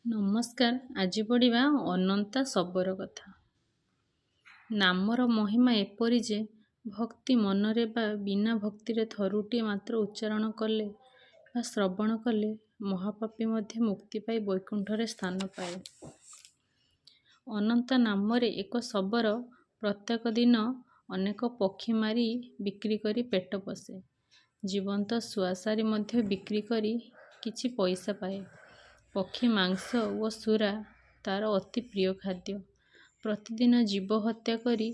ନମସ୍କାର। ଆଜି ପଢ଼ିବା ଅନନ୍ତା ଶବର କଥା। ନାମର ମହିମା ଏପରି ଯେ ଭକ୍ତି ମନରେ ବା ବିନା ଭକ୍ତିରେ ଥରୁଟିଏ ମାତ୍ର ଉଚ୍ଚାରଣ କଲେ ବା ଶ୍ରବଣ କଲେ ମହାପାପୀ ମଧ୍ୟ ମୁକ୍ତି ପାଇ ବୈକୁଣ୍ଠରେ ସ୍ଥାନ ପାଏ। ଅନନ୍ତା ନାମରେ ଏକ ଶବର ପ୍ରତ୍ୟେକ ଦିନ ଅନେକ ପକ୍ଷୀ ମାରି ବିକ୍ରି କରି ପେଟ ପୋଷେ। ଜୀବନ୍ତ ଶୁଆସାରି ମଧ୍ୟ ବିକ୍ରି କରି କିଛି ପଇସା ପାଏ। ପକ୍ଷୀ ମାଂସ ଓ ସୁରା ତାର ଅତି ପ୍ରିୟ ଖାଦ୍ୟ। ପ୍ରତିଦିନ ଜୀବ ହତ୍ୟା କରି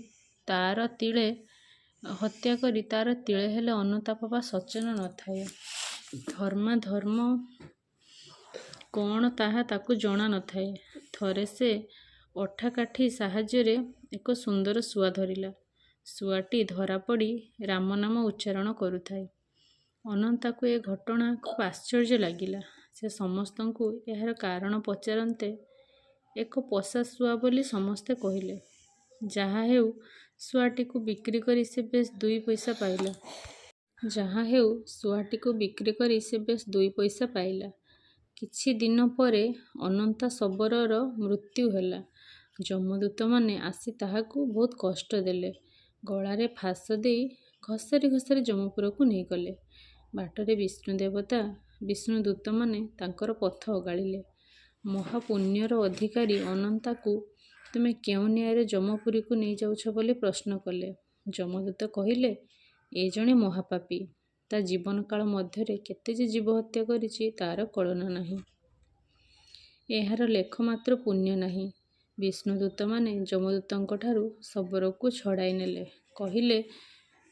ତାର ତିଳେ ହେଲେ ଅନୁତାପ ବା ସଚେତନ ନଥାଏ। ଧର୍ମ କ'ଣ ତାହା ତାକୁ ଜଣା ନଥାଏ। ଥରେ ସେ ଅଠାକାଠି ସାହାଯ୍ୟରେ ଏକ ସୁନ୍ଦର ଶୁଆ ଧରିଲା। ଶୁଆଟି ଧରାପଡ଼ି ରାମନାମ ଉଚ୍ଚାରଣ କରୁଥାଏ। ଅନନ୍ତାକୁ ଏ ଘଟଣା ଖୁବ୍ ଆଶ୍ଚର୍ଯ୍ୟ ଲାଗିଲା। ସେ ସମସ୍ତଙ୍କୁ ଏହାର କାରଣ ପଚାରନ୍ତେ ଏକ ପୋଷା ଶୁଆ ବୋଲି ସମସ୍ତେ କହିଲେ। ଯାହା ହେଉ ଶୁଆଟିକୁ ବିକ୍ରି କରି ସେ ବେଶ୍ ଦୁଇ ପଇସା ପାଇଲା। କିଛି ଦିନ ପରେ ଅନନ୍ତା ଶବରର ମୃତ୍ୟୁ ହେଲା। ଯମଦୂତମାନେ ଆସି ତାହାକୁ ବହୁତ କଷ୍ଟ ଦେଲେ। ଗଳାରେ ଫାଶ ଦେଇ ଘୋଷାରି ଘୋଷାରି ଯମପୁରକୁ ନେଇଗଲେ। ବାଟରେ ବିଷ୍ଣୁଦୂତମାନେ ତାଙ୍କର ପଥ ଓଗାଳିଲେ। ମହାପୁଣ୍ୟର ଅଧିକାରୀ ଅନନ୍ତାକୁ ତୁମେ କେଉଁ ନ୍ୟାୟରେ ଯମପୁରୀକୁ ନେଇଯାଉଛ ବୋଲି ପ୍ରଶ୍ନ କଲେ। ଯମଦୂତ କହିଲେ, ଏ ଜଣେ ମହାପାପୀ। ତା ଜୀବନକାଳ ମଧ୍ୟରେ କେତେ ଯେ ଜୀବ ହତ୍ୟା କରିଛି ତାର କଳନା ନାହିଁ। ଏହାର ଲେଖ ମାତ୍ର ପୁଣ୍ୟ ନାହିଁ। ବିଷ୍ଣୁଦୂତମାନେ ଯମଦୂତଙ୍କଠାରୁ ଶବରକୁ ଛଡ଼ାଇ ନେଲେ। କହିଲେ,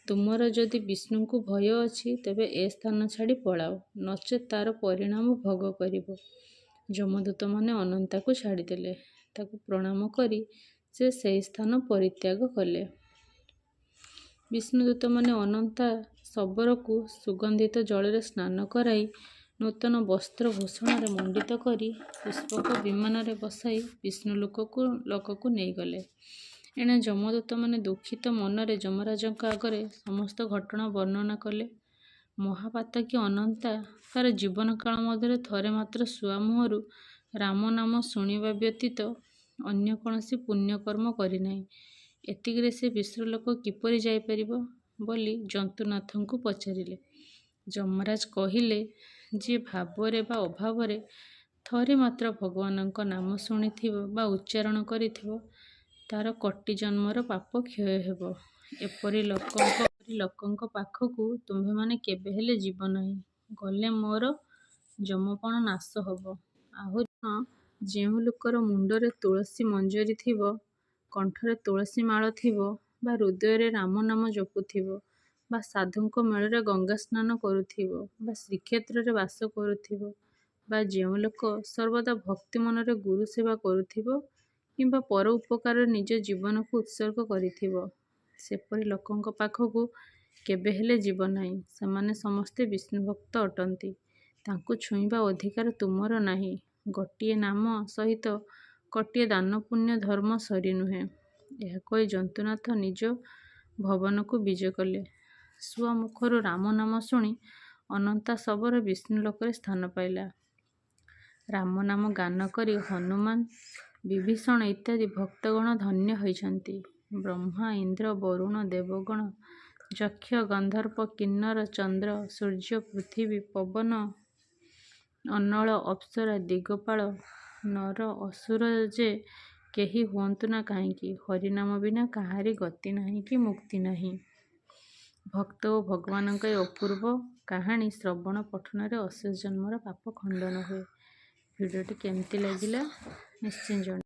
ତୁମର ଯଦି ବିଷ୍ଣୁଙ୍କୁ ଭୟ ଅଛି ତେବେ ଏ ସ୍ଥାନ ଛାଡ଼ି ପଳାଅ, ନଚେତ୍ ତାର ପରିଣାମ ଭୋଗ କରିବ। ଯମଦୂତମାନେ ଅନନ୍ତାକୁ ଛାଡ଼ିଦେଲେ। ତାକୁ ପ୍ରଣାମ କରି ସେ ସେହି ସ୍ଥାନ ପରିତ୍ୟାଗ କଲେ। ବିଷ୍ଣୁଦୂତମାନେ ଅନନ୍ତା ଶବରକୁ ସୁଗନ୍ଧିତ ଜଳରେ ସ୍ନାନ କରାଇ ନୂତନ ବସ୍ତ୍ରଭୂଷଣରେ ମଣ୍ଡିତ କରି ପୁଷ୍ପକ ବିମାନରେ ବସାଇ ବିଷ୍ଣୁଲୋକକୁ ନେଇଗଲେ। ଏଣେ ଯମଦୂତମାନେ ଦୁଃଖିତ ମନରେ ଯମରାଜଙ୍କ ଆଗରେ ସମସ୍ତ ଘଟଣା ବର୍ଣ୍ଣନା କଲେ। ମହାପାତକୀ ଅନନ୍ତା ତାର ଜୀବନକାଳ ମଧ୍ୟରେ ଥରେ ମାତ୍ର ଶୁଆ ମୁହଁରୁ ରାମନାମ ଶୁଣିବା ବ୍ୟତୀତ ଅନ୍ୟ କୌଣସି ପୁଣ୍ୟକର୍ମ କରିନାହିଁ। ଏତିକିରେ ସେ ବିଷ୍ଣୁଲୋକ କିପରି ଯାଇପାରିବ ବୋଲି ଜନ୍ତୁନାଥଙ୍କୁ ପଚାରିଲେ। ଯମରାଜ କହିଲେ, ଯିଏ ଭାବରେ ବା ଅଭାବରେ ଥରେ ମାତ୍ର ଭଗବାନଙ୍କ ନାମ ଶୁଣିଥିବ ବା ଉଚ୍ଚାରଣ କରିଥିବ ତାର କୋଟି ଜନ୍ମର ପାପ କ୍ଷୟ ହେବ। ଏପରି ଲୋକଙ୍କ ପାଖକୁ ତୁମ୍ଭେମାନେ କେବେ ହେଲେ ଯିବ ନାହିଁ। ଗଲେ ମୋର ଯମପଣ ନାଶ ହେବ। ଆହୁରି କ'ଣ, ଯେଉଁ ଲୋକର ମୁଣ୍ଡରେ ତୁଳସୀ ମଞ୍ଜରୀ ଥିବ, କଣ୍ଠରେ ତୁଳସୀ ମାଳ ଥିବ ବା ହୃଦୟରେ ରାମନାମ ଜପୁଥିବ ବା ସାଧୁଙ୍କ ମେଳରେ ଗଙ୍ଗା ସ୍ନାନ କରୁଥିବ ବା ଶ୍ରୀକ୍ଷେତ୍ରରେ ବାସ କରୁଥିବ ବା ଯେଉଁ ଲୋକ ସର୍ବଦା ଭକ୍ତି ମନରେ ଗୁରୁ ସେବା କରୁଥିବ କିମ୍ବା ପର ଉପକାରରେ ନିଜ ଜୀବନକୁ ଉତ୍ସର୍ଗ କରିଥିବ, ସେପରି ଲୋକଙ୍କ ପାଖକୁ କେବେ ହେଲେ ଯିବ ନାହିଁ। ସେମାନେ ସମସ୍ତେ ବିଷ୍ଣୁଭକ୍ତ ଅଟନ୍ତି। ତାଙ୍କୁ ଛୁଇଁବା ଅଧିକାର ତୁମର ନାହିଁ। ଗୋଟିଏ ନାମ ସହିତ କୋଟିଏ ଦାନ ପୁଣ୍ୟ ଧର୍ମ ସରି ନୁହେଁ। ଏହା କହି ଜନ୍ତୁନାଥ ନିଜ ଭବନକୁ ବିଜେ କଲେ। ଶୁଆ ମୁଖରୁ ରାମନାମ ଶୁଣି ଅନନ୍ତା ଶବର ବିଷ୍ଣୁଲୋକରେ ସ୍ଥାନ ପାଇଲା। ରାମନାମ ଗାନ କରି ହନୁମାନ, ବିଭୀଷଣ ଇତ୍ୟାଦି ଭକ୍ତଗଣ ଧନ୍ୟ ହୋଇଛନ୍ତି। ବ୍ରହ୍ମା, ଇନ୍ଦ୍ର, ବରୁଣ, ଦେବଗଣ, ଯକ୍ଷ, ଗନ୍ଧର୍ବ, କିନ୍ନର, ଚନ୍ଦ୍ର, ସୂର୍ଯ୍ୟ, ପୃଥିବୀ, ପବନ, ଅନଳ, ଅପ୍ସରା, ଦିଗପାଳ, ନର, ଅସୁର ଯେ କେହି ହୁଅନ୍ତୁ ନା କାହିଁକି, ହରିନାମ ବିନା କାହାରି ଗତି ନାହିଁ କି ମୁକ୍ତି ନାହିଁ। ଭକ୍ତ ଓ ଭଗବାନଙ୍କ ଏ ଅପୂର୍ବ କାହାଣୀ ଶ୍ରବଣ ପଠନରେ ଅଶେଷ ଜନ୍ମର ପାପ ଖଣ୍ଡନ ହୁଏ। ଭିଡ଼ିଓଟି କେମିତି ଲାଗିଲା ନିଶ୍ଚୟ ଜଣାଇବେ।